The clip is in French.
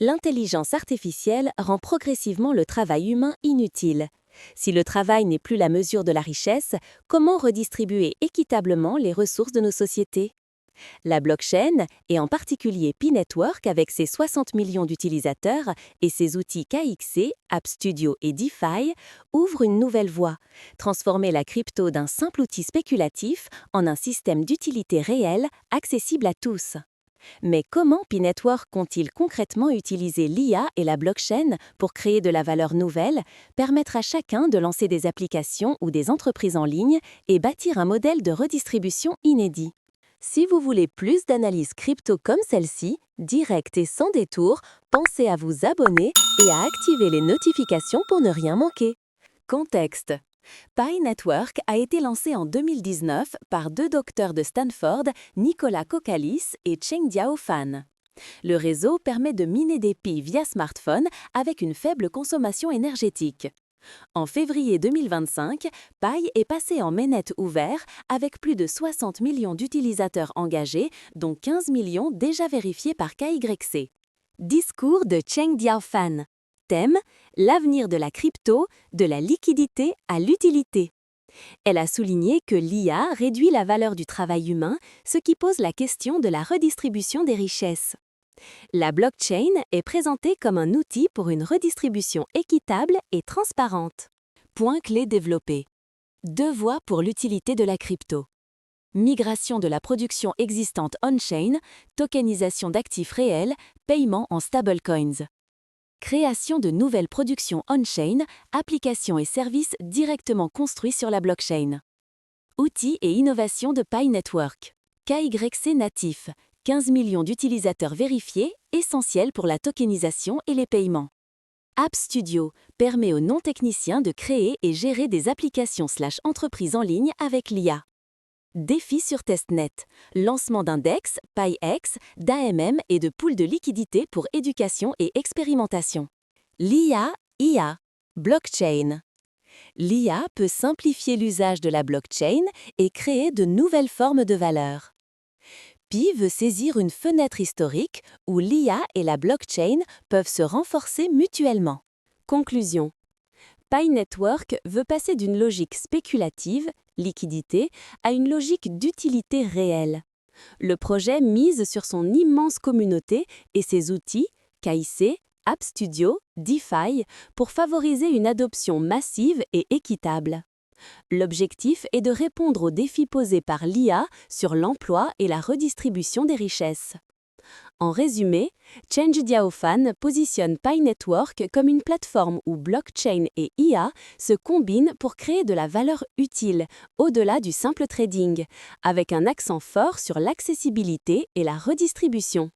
L'intelligence artificielle rend progressivement le travail humain inutile. Si le travail n'est plus la mesure de la richesse, comment redistribuer équitablement les ressources de nos sociétés? La blockchain, et en particulier Pi-Network avec ses 60 millions d'utilisateurs et ses outils KXC, App Studio et DeFi, ouvre une nouvelle voie, transformer la crypto d'un simple outil spéculatif en un système d'utilité réelle, accessible à tous. Mais comment Pi-Network compte-t-il concrètement utiliser l'IA et la blockchain pour créer de la valeur nouvelle, permettre à chacun de lancer des applications ou des entreprises en ligne et bâtir un modèle de redistribution inédit? Si vous voulez plus d'analyses crypto comme celle-ci, directe et sans détour, pensez à vous abonner et à activer les notifications pour ne rien manquer. Contexte. Pi Network a été lancé en 2019 par deux docteurs de Stanford, Nicolas Kokalis et Chengdiao Fan. Le réseau permet de miner des pi via smartphone avec une faible consommation énergétique. En février 2025, Pi est passé en mainnet ouvert avec plus de 60 millions d'utilisateurs engagés, dont 15 millions déjà vérifiés par KYC. Discours de Chengdiao Fan. Thème: l'avenir de la crypto, de la liquidité à l'utilité. Elle a souligné que l'IA réduit la valeur du travail humain, ce qui pose la question de la redistribution des richesses. La blockchain est présentée comme un outil pour une redistribution équitable et transparente. Point clé développé. Deux voies pour l'utilité de la crypto. Migration de la production existante on-chain, tokenisation d'actifs réels, paiement en stablecoins. Création de nouvelles productions on-chain, applications et services directement construits sur la blockchain. Outils et innovations de Pi Network. KYC natif, 15 millions d'utilisateurs vérifiés, essentiels pour la tokenisation et les paiements. App Studio permet aux non-techniciens de créer et gérer des applications/entreprises en ligne avec l'IA. Défi sur testnet, lancement d'un DEX, PyX, d'AMM et de pools de liquidités pour éducation et expérimentation. L'IA, IA, blockchain. L'IA peut simplifier l'usage de la blockchain et créer de nouvelles formes de valeur. Pi veut saisir une fenêtre historique où l'IA et la blockchain peuvent se renforcer mutuellement. Conclusion. Pi Network veut passer d'une logique spéculative, liquidité, à une logique d'utilité réelle. Le projet mise sur son immense communauté et ses outils, KIC, App Studio, DeFi, pour favoriser une adoption massive et équitable. L'objectif est de répondre aux défis posés par l'IA sur l'emploi et la redistribution des richesses. En résumé, Chengdiao Fan positionne Pi Network comme une plateforme où blockchain et IA se combinent pour créer de la valeur utile, au-delà du simple trading, avec un accent fort sur l'accessibilité et la redistribution.